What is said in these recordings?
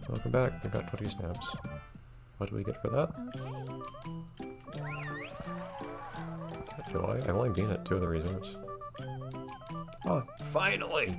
Welcome back. I got 20 snaps. What do we get for that? Joy? I've only been at 2 of the resorts. Oh, finally!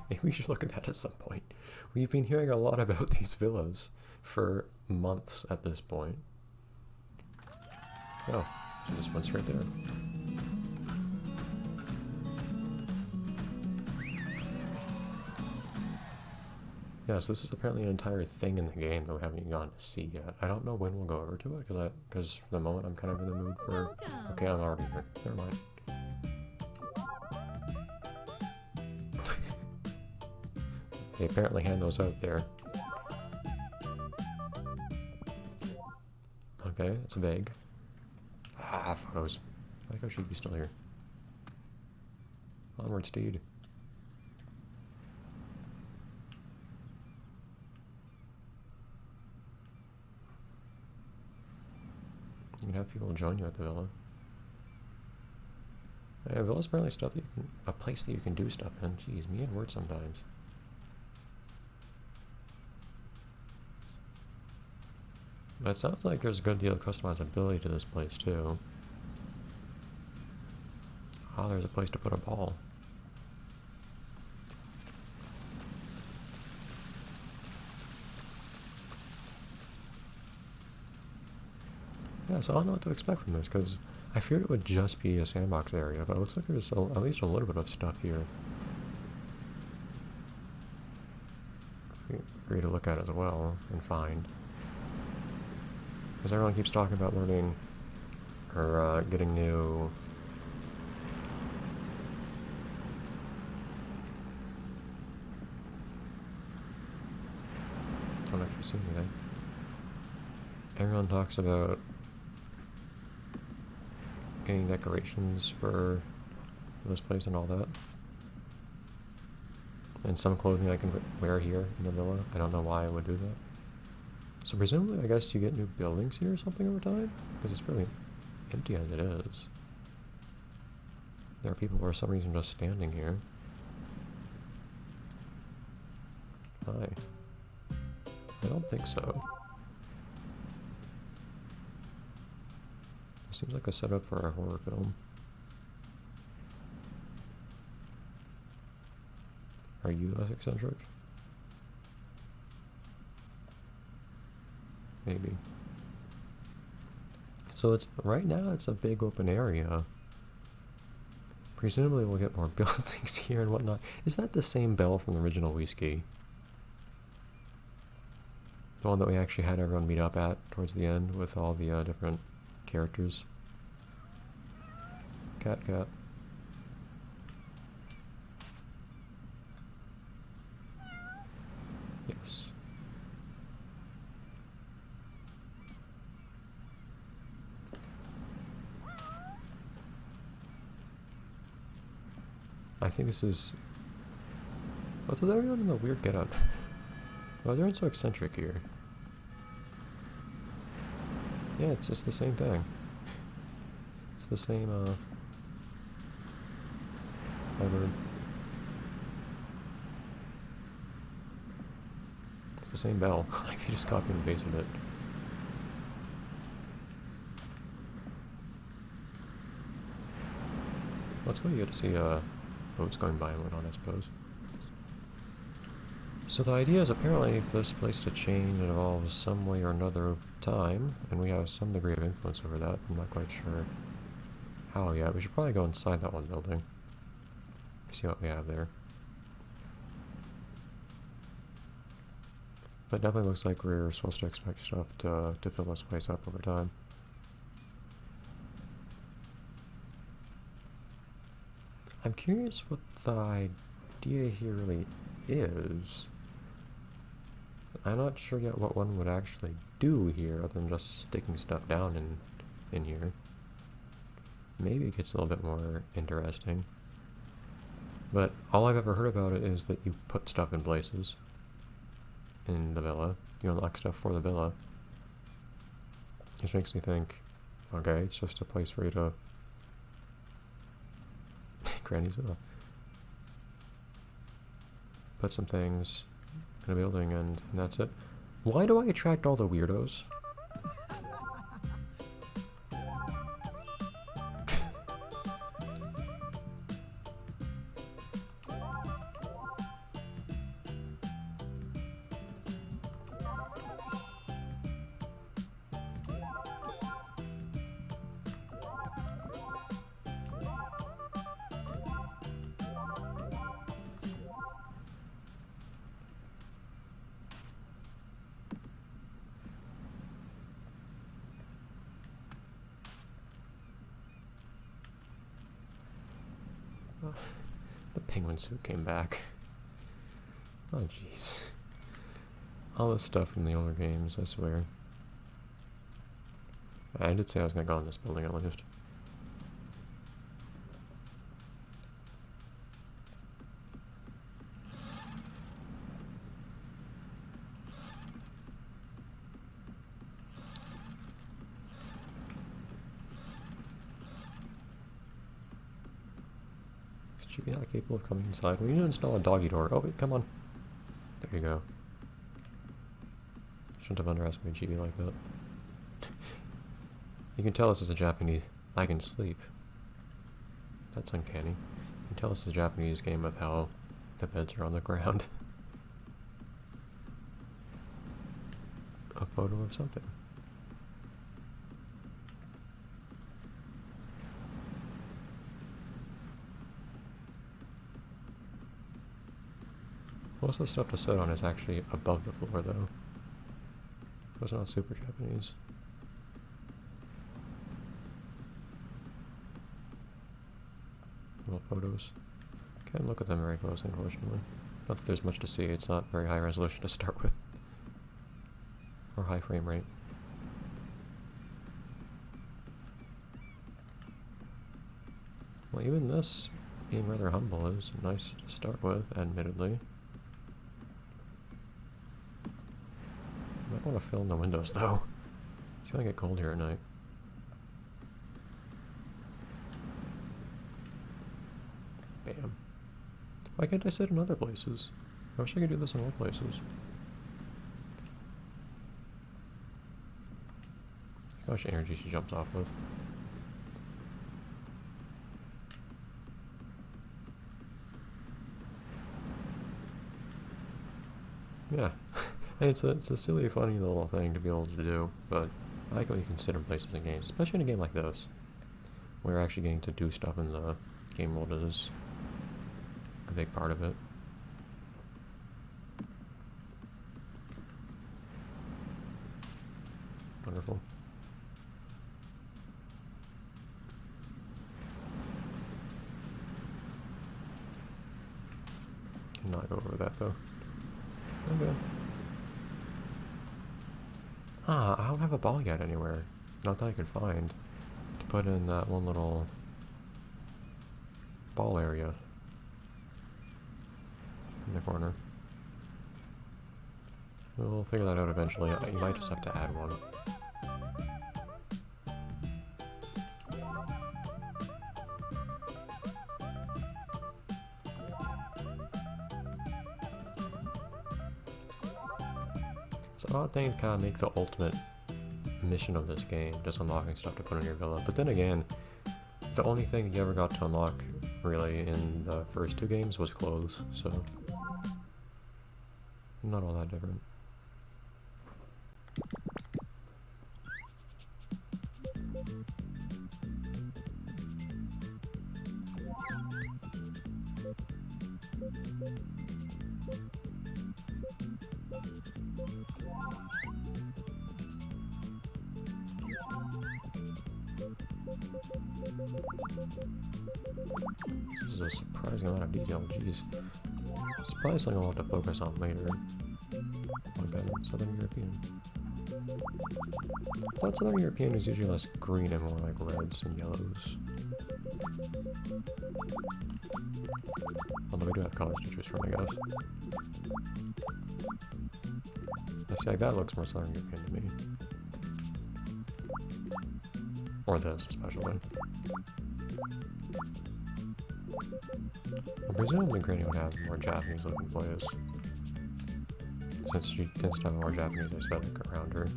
Maybe we should look at that at some point. We've been hearing a lot about these villas for months at this point. Oh, so this one's right there. Yeah, so this is apparently an entire thing in the game that we haven't even gone to see yet. I don't know when we'll go over to it, because for the moment I'm kind of in the mood for... Okay, I'm already here. Never mind. They apparently hand those out there. Okay, it's vague. Ah, photos. I like how she'd be still here. Onward, steed. You can have people join you at the villa. Yeah, villa's apparently stuff that you can... a place that you can do stuff in. Jeez, me and words sometimes. But it sounds like there's a good deal of customizability to this place too. Oh, there's a place to put a ball. Yeah, so I don't know what to expect from this, because I feared it would just be a sandbox area, but it looks like there's at least a little bit of stuff here for you to look at as well and find. Because everyone keeps talking about learning or getting new I don't actually see anything. Everyone talks about getting decorations for this place and all that. And some clothing I can wear here in the villa. I don't know why I would do that. So presumably, I guess you get new buildings here or something over time? Because it's fairly empty as it is. There are people for some reason just standing here. Hi. I don't think so. It seems like a setup for a horror film. Are you less eccentric? Maybe. So it's right now it's a big open area. Presumably we'll get more buildings here and whatnot. Is that the same bell from the original Whiskey? The one that we actually had everyone meet up at towards the end with all the different characters. Cat. Yes. I think this is... What's with everyone in the weird getup? Why is everyone so eccentric here? Yeah, it's just the same thing. It's the same, it's the same bell. Like they just copied and pasted it. Well, it's cool you get to see, boats going by and whatnot, I suppose. So the idea is apparently for this place to change and evolve some way or another over time, and we have some degree of influence over that. I'm not quite sure how yet. We should probably go inside that one building. See what we have there. But definitely looks like we're supposed to expect stuff to fill this place up over time. I'm curious what the idea here really is. I'm not sure yet what one would actually do here other than just sticking stuff down in here. Maybe it gets a little bit more interesting. But all I've ever heard about it is that you put stuff in places in the villa. You unlock stuff for the villa. Which makes me think, okay, it's just a place for you to... Granny's villa. Put some things, in a building, and that's it. Why do I attract all the weirdos? The penguin suit came back. Oh jeez. All this stuff from the older games, I swear. I did say I was gonna go in this building at least. Is Chibi not capable of coming inside? We need to install a doggy door. Oh wait, come on. There you go. Shouldn't have underestimated Chibi like that. You can tell this is a Japanese... I can sleep. That's uncanny. You can tell this is a Japanese game with how the beds are on the ground. A photo of something. Most of the stuff to sit on is actually above the floor, though. Those are not super Japanese. Little photos. Can't look at them very close, unfortunately. Not that there's much to see, it's not very high resolution to start with. Or high frame rate. Well, even this, being rather humble, is nice to start with, admittedly. Might want to fill in the windows, though. It's gonna get cold here at night. Bam. Why can't I sit in other places? I wish I could do this in more places. How much energy she jumps off with. Yeah. It's a silly, funny little thing to be able to do, but I like what you can sit in places in games, especially in a game like this, where you're actually getting to do stuff in the game world is a big part of it. Wonderful. Cannot go over that though. Okay. Ah, I don't have a ball yet anywhere. Not that I could find. To put in that one little ball area. In the corner. We'll figure that out eventually. You might just have to add one. It's an odd thing to kind of make the ultimate mission of this game, just unlocking stuff to put in your villa. But then again, the only thing you ever got to unlock, really, in the first two games was clothes, so not all that different. This is a surprising amount of detail, jeez. It's probably something I'll have to focus on later. Like Southern European. I thought Southern European is usually less green and more like reds and yellows. Although we do have colors to choose from, I guess. I see, like, that looks more Southern European to me. Or this, especially. Presumably Granny would have more Japanese looking players. since she tends to have a more Japanese aesthetic around her.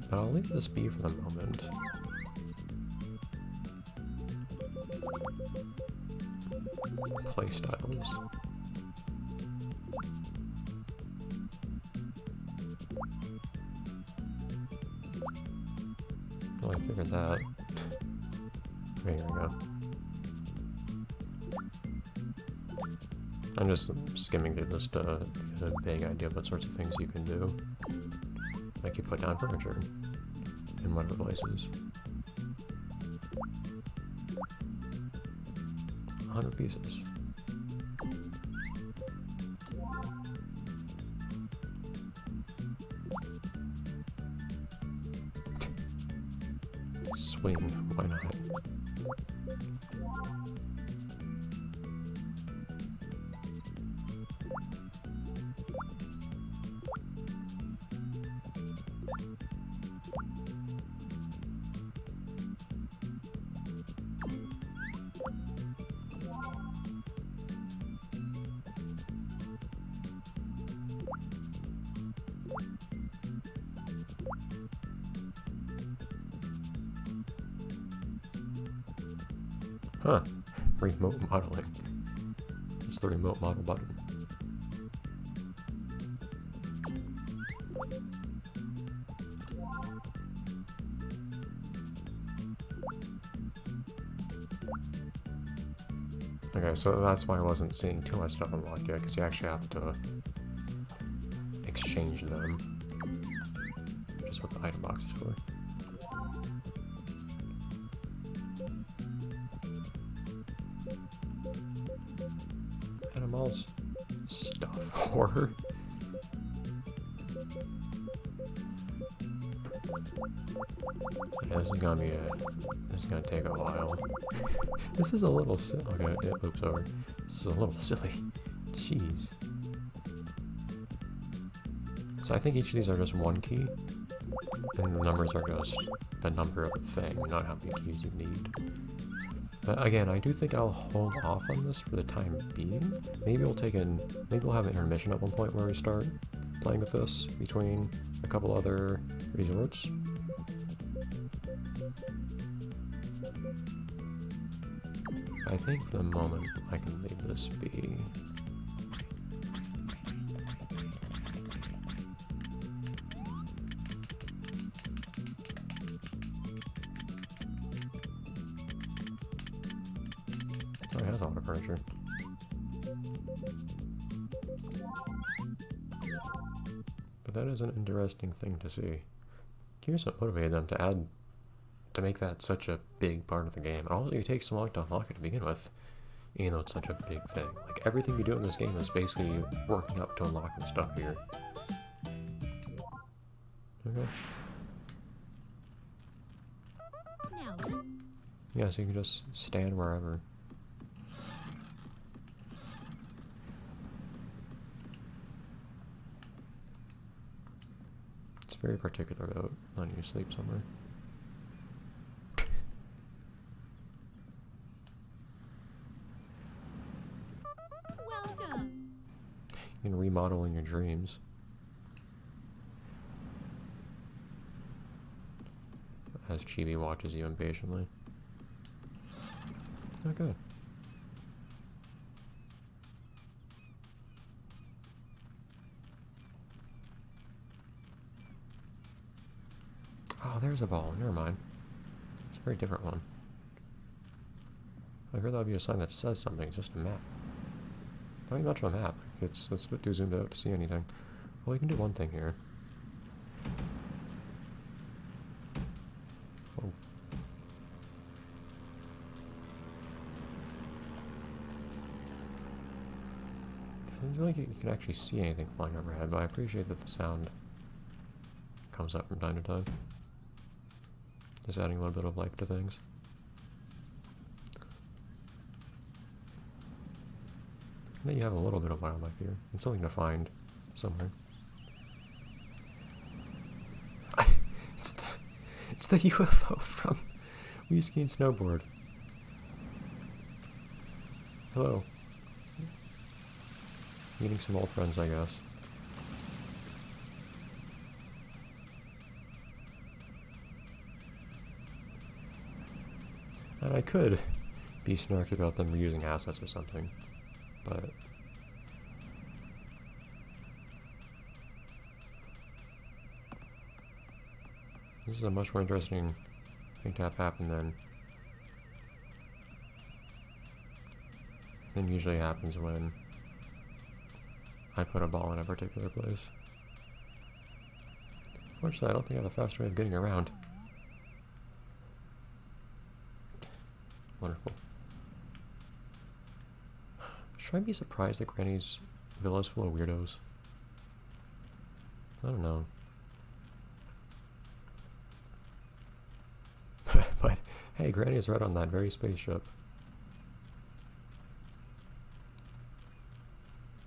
But I'll leave this be for the moment. Playstyles. Well, I figured that. Okay, here we go. I'm just skimming through this to get a vague idea of what sorts of things you can do. Like you put down furniture in whatever places. 100 pieces. Swing, why not? Huh. Remote modeling. It's the remote model button. Okay, so that's why I wasn't seeing too much stuff unlocked yet, because you actually have to exchange them. Just what the item box is for. Animals. Stuff. Horror. Yeah, this is gonna take a while. This is a little silly. Okay, it loops over. This is a little silly. Jeez. So I think each of these are just one key, and the numbers are just the number of the thing, not how many keys you need. But again, I do think I'll hold off on this for the time being. Maybe we'll have an intermission at one point where we start playing with this between a couple other resorts. I think for the moment I can leave this be. Oh, it has a lot of furniture. But that is an interesting thing to see. Curious what motivated them to make that such a big part of the game. And also, it takes so long to unlock it to begin with. You know, it's such a big thing. Like, everything you do in this game is basically working up to unlocking stuff here. Okay. Yeah, so you can just stand wherever. It's very particular about letting you sleep somewhere. You can remodel in your dreams. As Chibi watches you impatiently. Okay. Oh, there's a ball. Never mind. It's a very different one. I heard that would be a sign that says something. It's just a map. Not even much of a map. It's a bit too zoomed out to see anything. Well, we can do one thing here. Oh. It doesn't feel like you can actually see anything flying overhead, but I appreciate that the sound comes up from time to time. Just adding a little bit of life to things. And then you have a little bit of wildlife here. It's something to find somewhere. It's the UFO from We Ski and Snowboard. Hello. Meeting some old friends, I guess. And I could be snarky about them reusing assets or something, but... This is a much more interesting thing to have happen than usually happens when I put a ball in a particular place. Fortunately, I don't think I have a faster way of getting around. Wonderful. Should I be surprised that Granny's villa is full of weirdos? I don't know. But, hey, Granny is right on that very spaceship.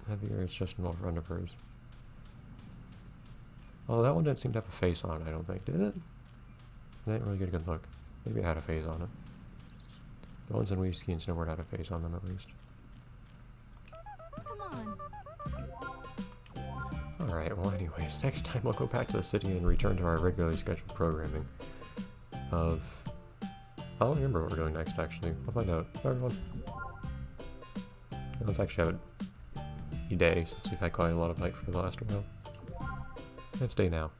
Heavier, it's just an old friend of hers. Oh, that one didn't seem to have a face on it, I don't think, did it? I didn't really get a good look. Maybe it had a face on it. The ones in Weave Ski and Snowboard had a face on them, at least. Come on. Alright, well anyways, next time I'll go back to the city and return to our regularly scheduled programming of... I don't remember what we're doing next, actually. We'll find out. Bye, everyone. Let's actually have a day, since we've had quite a lot of night for the last while. It's day now.